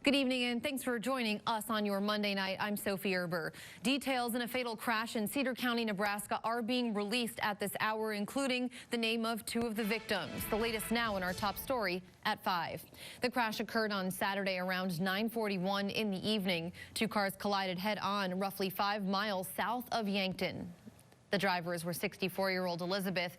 Good evening and thanks for joining us on your Monday night. I'm Sophie Erber. Details in a fatal crash in Cedar County, Nebraska are being released at this hour, including the name of two of the victims. The latest now in our top story at 5. The crash occurred on Saturday around 9:41 in the evening. Two cars collided head-on roughly 5 miles south of Yankton. The drivers were 64-year-old Elizabeth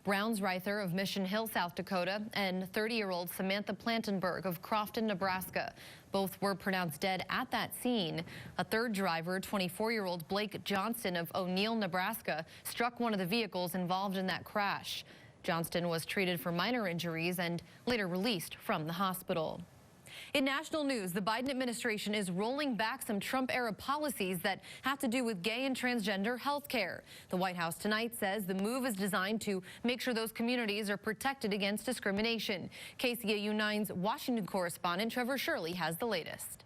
Brownsreither of Mission Hill, South Dakota, and 30-year-old Samantha Plantenberg of Crofton, Nebraska. Both were pronounced dead at that scene. A third driver, 24-year-old Blake Johnston of O'Neill, Nebraska, struck one of the vehicles involved in that crash. Johnston was treated for minor injuries and later released from the hospital. In national news, the Biden administration is rolling back some Trump-era policies that have to do with gay and transgender health care. The White House tonight says the move is designed to make sure those communities are protected against discrimination. KCAU 9's Washington correspondent Trevor Shirley has the latest.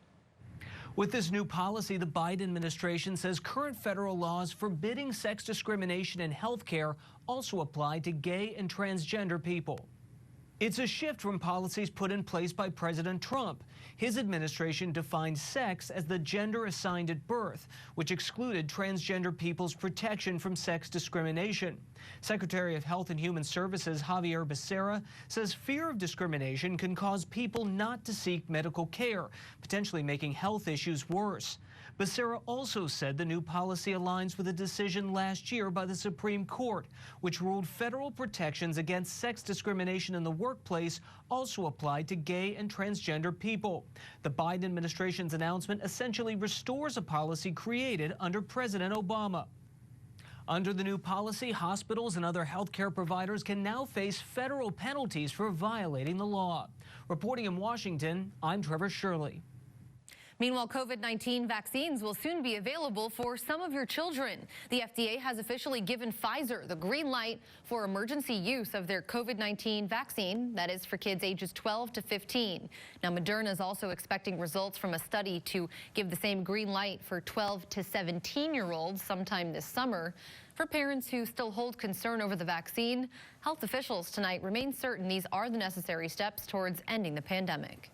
With this new policy, the Biden administration says current federal laws forbidding sex discrimination in health care also apply to gay and transgender people. It's a shift from policies put in place by President Trump. His administration defined sex as the gender assigned at birth, which excluded transgender people's protection from sex discrimination. Secretary of Health and Human Services Javier Becerra says fear of discrimination can cause people not to seek medical care, potentially making health issues worse. Becerra also said the new policy aligns with a decision last year by the Supreme Court, which ruled federal protections against sex discrimination in the workplace also applied to gay and transgender people. The Biden administration's announcement essentially restores a policy created under President Obama. Under the new policy, hospitals and other healthcare providers can now face federal penalties for violating the law. Reporting in Washington, I'm Trevor Shirley. Meanwhile, COVID-19 vaccines will soon be available for some of your children. The FDA has officially given Pfizer the green light for emergency use of their COVID-19 vaccine, that is for kids ages 12 to 15. Now, Moderna is also expecting results from a study to give the same green light for 12 to 17-year-olds sometime this summer. For parents who still hold concern over the vaccine, health officials tonight remain certain these are the necessary steps towards ending the pandemic.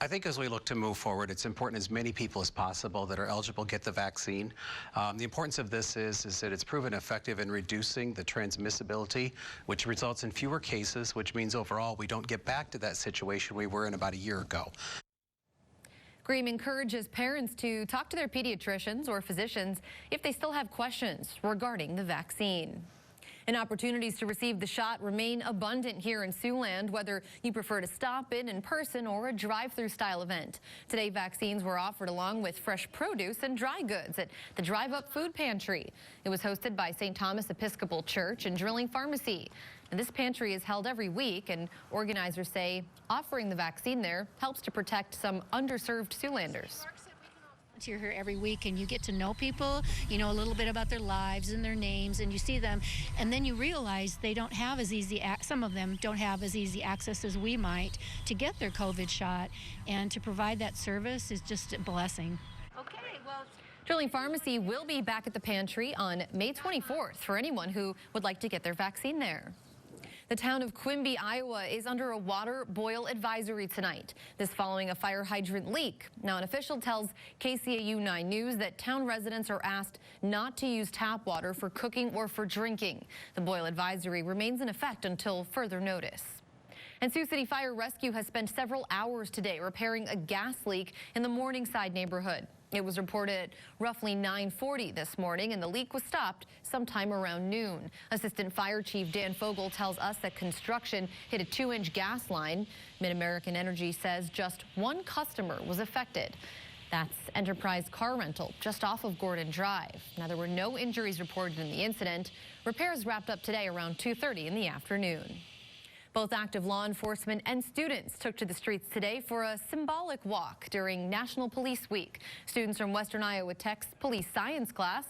I think as we look to move forward, it's important as many people as possible that are eligible get the vaccine. The importance of this is that it's proven effective in reducing the transmissibility, which results in fewer cases, which means overall we don't get back to that situation we were in about a year ago. Greem encourages parents to talk to their pediatricians or physicians if they still have questions regarding the vaccine. And opportunities to receive the shot remain abundant here in Siouxland, whether you prefer to stop in person or a drive-through style event. Today, vaccines were offered along with fresh produce and dry goods at the Drive-Up Food Pantry. It was hosted by St. Thomas Episcopal Church and Drilling Pharmacy. And this pantry is held every week, and organizers say offering the vaccine there helps to protect some underserved Siouxlanders. You're here every week and you get to know people, you know a little bit about their lives and their names, and you see them, and then you realize they don't have as easy, some of them don't have as easy access as we might to get their COVID shot, and to provide that service is just a blessing. Okay, well, Drilling Pharmacy will be back at the pantry on May 24th for anyone who would like to get their vaccine there. The town of Quimby, Iowa is under a water boil advisory tonight. This following a fire hydrant leak. Now, an official tells KCAU 9 News that town residents are asked not to use tap water for cooking or for drinking. The boil advisory remains in effect until further notice. And Sioux City Fire Rescue has spent several hours today repairing a gas leak in the Morningside neighborhood. It was reported at roughly 9:40 this morning, and the leak was stopped sometime around noon. Assistant Fire Chief Dan Fogel tells us that construction hit a 2-inch gas line. Mid-American Energy says just one customer was affected. That's Enterprise Car Rental, just off of Gordon Drive. Now, there were no injuries reported in the incident. Repairs wrapped up today around 2:30 in the afternoon. Both active law enforcement and students took to the streets today for a symbolic walk during National Police Week. Students from Western Iowa Tech's police science class,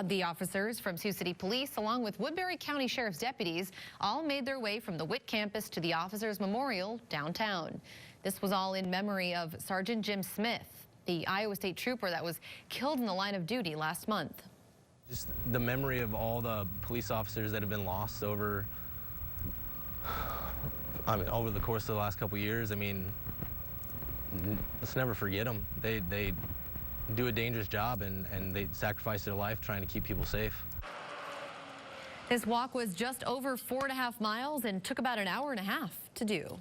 the officers from Sioux City Police, along with Woodbury County Sheriff's deputies, all made their way from the Witt campus to the Officers Memorial downtown. This was all in memory of Sergeant Jim Smith, the Iowa State trooper that was killed in the line of duty last month. Just the memory of all the police officers that have been lost over over the course of the last couple years. I mean, let's never forget them. They do a dangerous job, and they sacrifice their life trying to keep people safe. This walk was just over 4.5 miles and took about an hour and a half to do.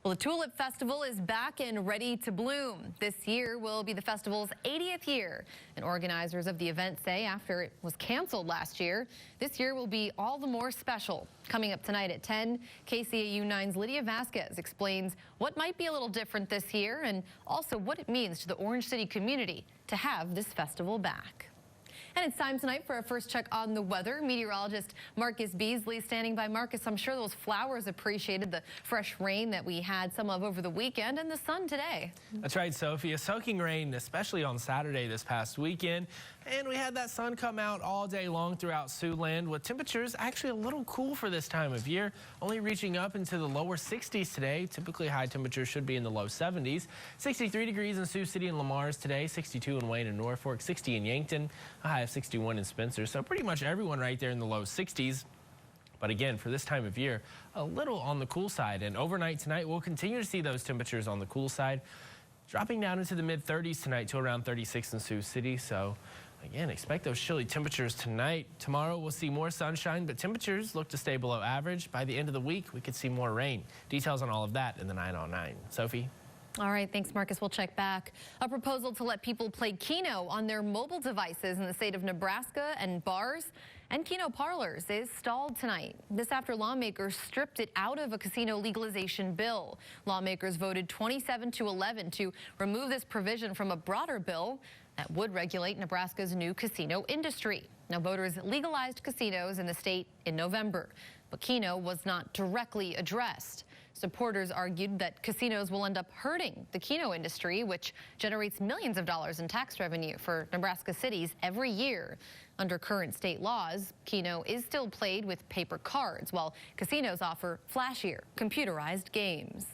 Well, the Tulip Festival is back and ready to bloom. This year will be the festival's 80th year, and organizers of the event say after it was canceled last year, this year will be all the more special. Coming up tonight at 10, KCAU 9's Lydia Vasquez explains what might be a little different this year and also what it means to the Orange City community to have this festival back. And it's time tonight for our first check on the weather. Meteorologist Marcus Beasley standing by. Marcus, I'm sure those flowers appreciated the fresh rain that we had some of over the weekend and the sun today. That's right, Sophie. A soaking rain, especially on Saturday this past weekend. And we had that sun come out all day long throughout Siouxland with temperatures actually a little cool for this time of year, only reaching up into the lower 60s today. Typically high temperatures should be in the low 70s. 63 degrees in Sioux City and Lamar's today, 62 in Wayne and Norfolk, 60 in Yankton, a high of 61 in Spencer. So pretty much everyone right there in the low 60s. But again, for this time of year, a little on the cool side. And overnight tonight, we'll continue to see those temperatures on the cool side, dropping down into the mid-30s tonight to around 36 in Sioux City. So again, expect those chilly temperatures tonight. Tomorrow we'll see more sunshine, but temperatures look to stay below average. By the end of the week, we could see more rain. Details on all of that in the 9 on 9. Sophie? All right, thanks, Marcus. We'll check back. A proposal to let people play Keno on their mobile devices in the state of Nebraska and bars and Keno parlors is stalled tonight. This after lawmakers stripped it out of a casino legalization bill. Lawmakers voted 27-11 to remove this provision from a broader bill that would regulate Nebraska's new casino industry. Now, voters legalized casinos in the state in November, but Keno was not directly addressed. Supporters argued that casinos will end up hurting the Keno industry, which generates millions of dollars in tax revenue for Nebraska cities every year. Under current state laws, Keno is still played with paper cards, while casinos offer flashier, computerized games.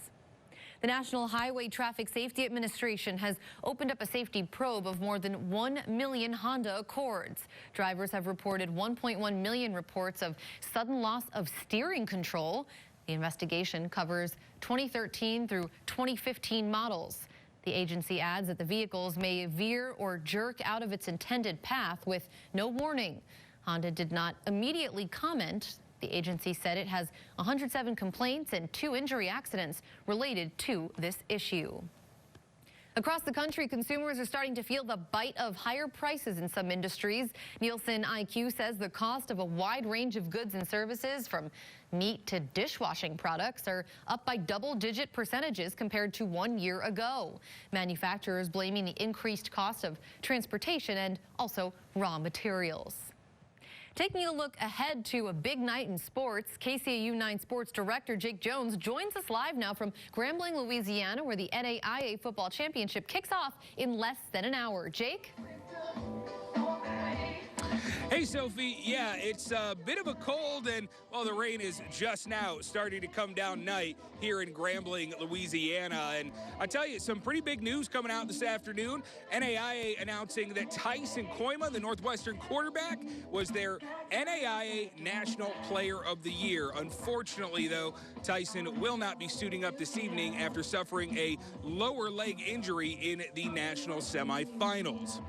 The National Highway Traffic Safety Administration has opened up a safety probe of more than 1 million Honda Accords. Drivers have reported 1.1 million reports of sudden loss of steering control. The investigation covers 2013 through 2015 models. The agency adds that the vehicles may veer or jerk out of its intended path with no warning. Honda did not immediately comment. The agency said it has 107 complaints and 2 injury accidents related to this issue. Across the country, consumers are starting to feel the bite of higher prices in some industries. Nielsen IQ says the cost of a wide range of goods and services, from meat to dishwashing products, are up by double-digit percentages compared to 1 year ago. Manufacturers blaming the increased cost of transportation and also raw materials. Taking a look ahead to a big night in sports, KCAU 9 Sports Director Jake Jones joins us live now from Grambling, Louisiana, where the NAIA Football Championship kicks off in less than an hour. Jake? Hey, Sophie. Yeah, it's a bit of a cold, and, well, the rain is just now starting to come down night here in Grambling, Louisiana. And I tell you, some pretty big news coming out this afternoon. NAIA announcing that Tyson Koima, the Northwestern quarterback, was their NAIA National Player of the Year. Unfortunately, though, Tyson will not be suiting up this evening after suffering a lower leg injury in the national semifinals.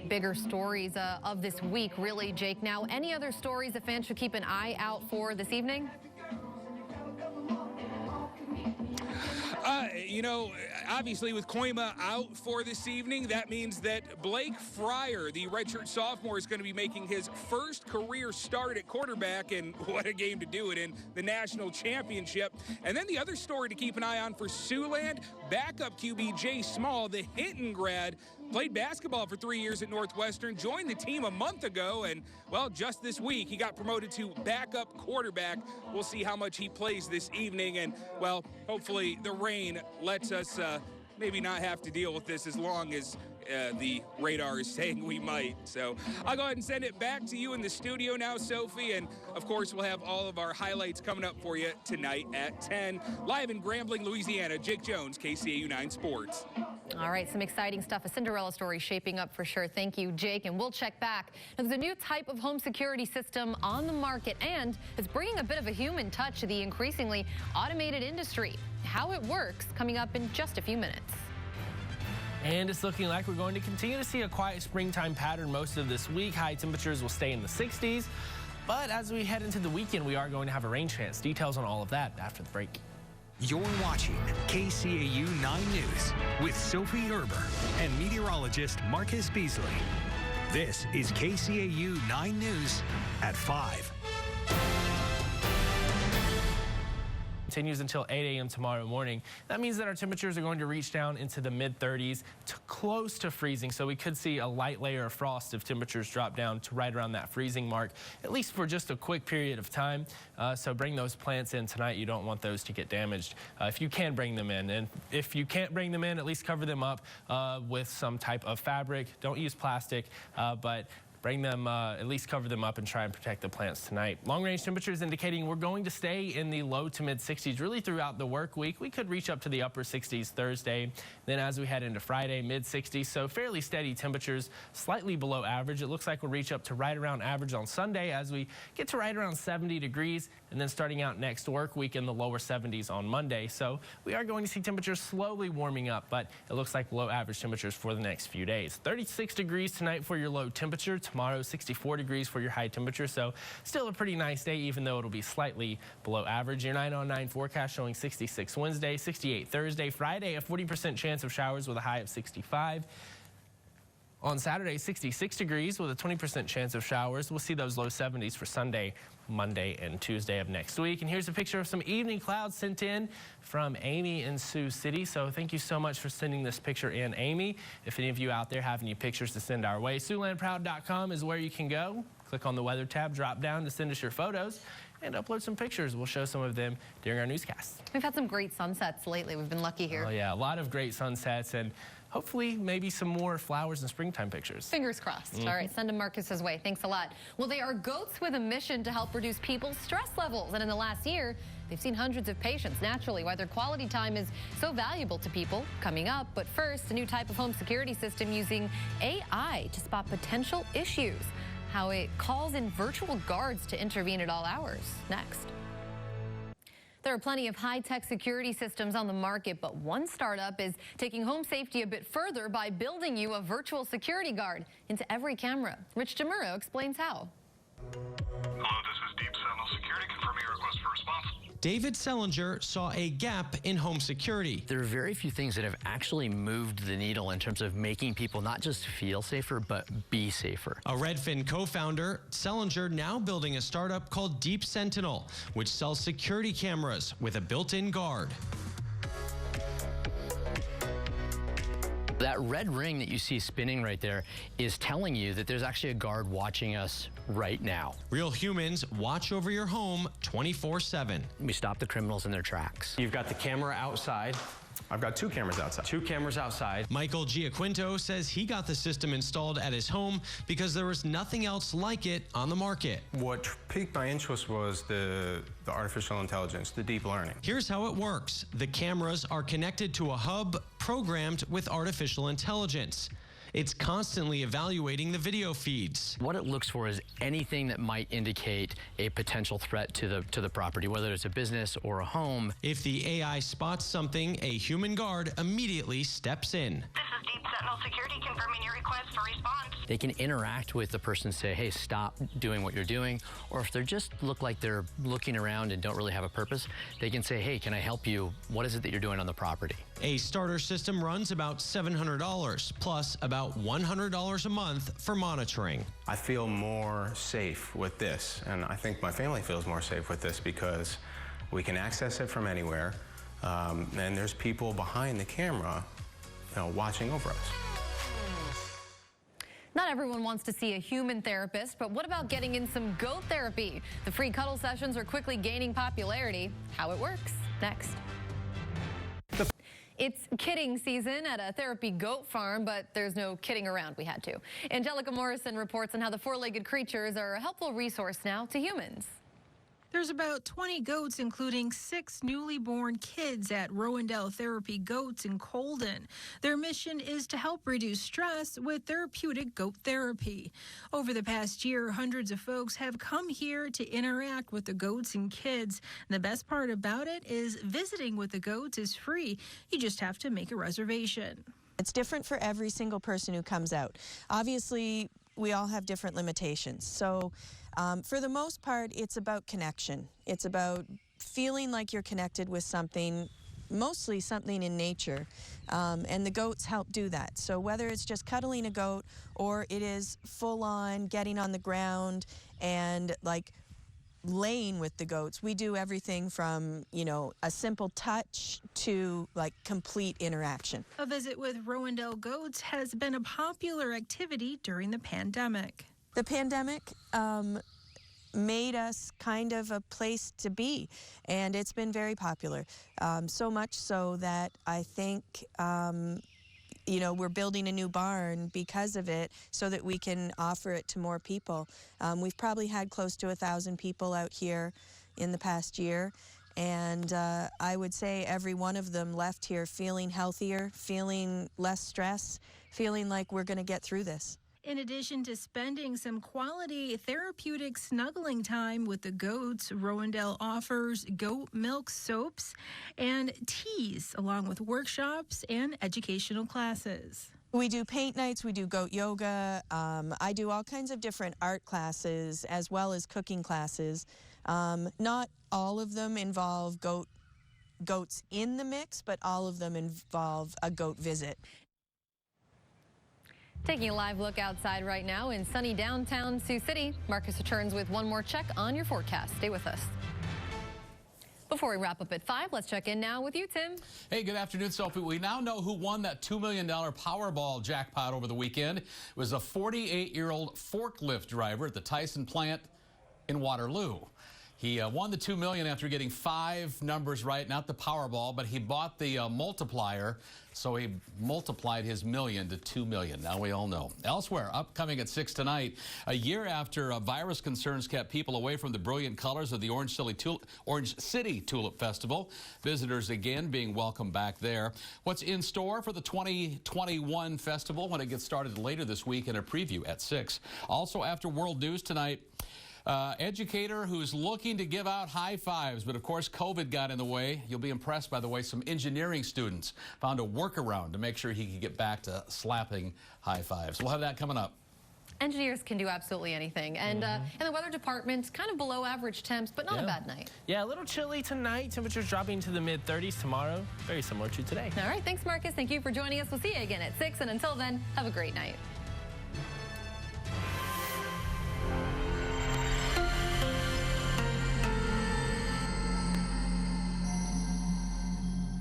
Bigger stories of this week, really, Jake. Now, any other stories that fans should keep an eye out for this evening? You know, obviously with Koima out for this evening, that means that Blake Fryer, the redshirt sophomore, is going to be making his first career start at quarterback, and what a game to do it in, the national championship. And then the other story to keep an eye on for Siouxland, backup QB Jay Small, the Hinton grad, played basketball for 3 years at Northwestern, joined the team a month ago, and, well, just this week he got promoted to backup quarterback. We'll see how much he plays this evening, and, well, hopefully the rain lets us maybe not have to deal with this as long as the radar is saying we might. So I'll go ahead and send it back to you in the studio now, Sophie. And of course, we'll have all of our highlights coming up for you tonight at 10. Live in Grambling, Louisiana, Jake Jones, KCAU 9 Sports. All right, some exciting stuff. A Cinderella story shaping up for sure. Thank you, Jake. And we'll check back. There's a new type of home security system on the market, and it's bringing a bit of a human touch to the increasingly automated industry. How it works coming up in just a few minutes. And it's looking like we're going to continue to see a quiet springtime pattern most of this week. High temperatures will stay in the 60s. But as we head into the weekend, we are going to have a rain chance. Details on all of that after the break. You're watching KCAU 9 News with Sophie Erber and meteorologist Marcus Beasley. This is KCAU 9 News at 5. Continues until 8 a.m. tomorrow morning. That means that our temperatures are going to reach down into the mid-30s to close to freezing. So we could see a light layer of frost if temperatures drop down to right around that freezing mark, at least for just a quick period of time. So bring those plants in tonight. You don't want those to get damaged if you can bring them in. And if you can't bring them in, at least cover them up with some type of fabric. Don't use plastic, but bring them, at least cover them up and try and protect the plants tonight. Long-range temperatures indicating we're going to stay in the low to mid-60s really throughout the work week. We could reach up to the upper 60s Thursday. Then as we head into Friday, mid-60s. So fairly steady temperatures, slightly below average. It looks like we'll reach up to right around average on Sunday as we get to right around 70 degrees. And then starting out next work week in the lower 70s on Monday. So we are going to see temperatures slowly warming up, but it looks like below average temperatures for the next few days. 36 degrees tonight for your low temperature. Tomorrow, 64 degrees for your high temperature. So still a pretty nice day, even though it'll be slightly below average. Your 9-on-9 forecast showing 66 Wednesday, 68 Thursday, Friday, a 40% chance of showers with a high of 65. On Saturday, 66 degrees with a 20% chance of showers. We'll see those low 70s for Sunday, Monday, and Tuesday of next week. And here's a picture of some evening clouds sent in from Amy in Sioux City. So thank you so much for sending this picture in, Amy. If any of you out there have any pictures to send our way, SiouxlandProud.com is where you can go. Click on the weather tab, drop down to send us your photos, and upload some pictures. We'll show some of them during our newscasts. We've had some great sunsets lately. We've been lucky here. Oh yeah, a lot of great sunsets, and hopefully maybe some more flowers and springtime pictures. Fingers crossed. All right, send them Marcus's way. Thanks a lot. Well, they are goats with a mission to help reduce people's stress levels. And in the last year, they've seen hundreds of patients. Naturally, why their quality time is so valuable to people. Coming up, but first, a new type of home security system using AI to spot potential issues. How it calls in virtual guards to intervene at all hours. Next. There are plenty of high-tech security systems on the market, but one startup is taking home safety a bit further by building you a virtual security guard into every camera. Rich DeMuro explains how. Hello, this is Deep Sentinel Security. Confirming your request for response. David Sellinger saw a gap in home security. There are very few things that have actually moved the needle in terms of making people not just feel safer, but be safer. A Redfin co-founder, Sellinger now building a startup called Deep Sentinel, which sells security cameras with a built-in guard. That red ring that you see spinning right there is telling you that there's actually a guard watching us right now. Real humans watch over your home 24/7. We stop the criminals in their tracks. You've got the camera outside. I've got 2 cameras outside. 2 cameras outside. Michael Giaquinto says he got the system installed at his home because there was nothing else like it on the market. What piqued my interest was the artificial intelligence, the deep learning. Here's how it works. The cameras are connected to a hub programmed with artificial intelligence. It's constantly evaluating the video feeds. What it looks for is anything that might indicate a potential threat to the property, whether it's a business or a home. If the AI spots something, a human guard immediately steps in. This is Deep Sentinel Security confirming your request for response. They can interact with the person, say, hey, stop doing what you're doing. Or if they just look like they're looking around and don't really have a purpose, they can say, hey, can I help you? What is it that you're doing on the property? A starter system runs about $700, plus about $100 a month for monitoring. I feel more safe with this, and I think my family feels more safe with this because we can access it from anywhere, and there's people behind the camera, watching over us. Not everyone wants to see a human therapist, but what about getting in some goat therapy? The free cuddle sessions are quickly gaining popularity. How it works, next. It's kidding season at a therapy goat farm, but there's no kidding around. We had to. Angelica Morrison reports on how the four-legged creatures are a helpful resource now to humans. There's about 20 goats, including 6 newly born kids at Rowendell Therapy Goats in Colden. Their mission is to help reduce stress with therapeutic goat therapy. Over the past year, hundreds of folks have come here to interact with the goats and kids. The best part about it is visiting with the goats is free. You just have to make a reservation. It's different for every single person who comes out. Obviously, we all have different limitations. So for the most part, it's about connection. It's about feeling like you're connected with something, mostly something in nature, and the goats help do that. So whether it's just cuddling a goat or it is full on getting on the ground and like laying with the goats, we do everything from, you know, a simple touch to like complete interaction. A visit with Rowendell Goats has been a popular activity during the pandemic. The pandemic made us kind of a place to be, and it's been very popular. So much so that I think, you know, we're building a new barn because of it so that we can offer it to more people. We've probably had close to 1,000 people out here in the past year, and I would say every one of them left here feeling healthier, feeling less stress, feeling like we're going to get through this. In addition to spending some quality therapeutic snuggling time with the goats, Rowendell offers goat milk soaps and teas, along with workshops and educational classes. We do paint nights, we do goat yoga, I do all kinds of different art classes as well as cooking classes. Not all of them involve goats in the mix, but all of them involve a goat visit. Taking a live look outside right now in sunny downtown Sioux City. Marcus returns with one more check on your forecast. Stay with us. Before we wrap up at 5, let's check in now with you, Tim. Hey, good afternoon, Sophie. We now know who won that $2 million Powerball jackpot over the weekend. It was a 48-year-old forklift driver at the Tyson plant in Waterloo. He won the $2 million after getting 5 numbers right, not the Powerball, but he bought the multiplier, so he multiplied his million to $2 million. Now we all know. Elsewhere, upcoming at 6 tonight, a year after virus concerns kept people away from the brilliant colors of the Orange City Tulip Festival, visitors again being welcomed back there. What's in store for the 2021 festival when it gets started later this week, and a preview at 6. Also after World News tonight, educator who's looking to give out high fives, but of course COVID got in the way. You'll be impressed by the way some engineering students found a workaround to make sure he could get back to slapping high fives. We'll have that coming up. Engineers can do absolutely anything. And in the weather department, kind of below average temps, but not a bad night. Yeah, a little chilly tonight. Temperatures dropping to the mid-30s tomorrow. Very similar to today. All right, thanks, Marcus. Thank you for joining us. We'll see you again at 6. And until then, have a great night.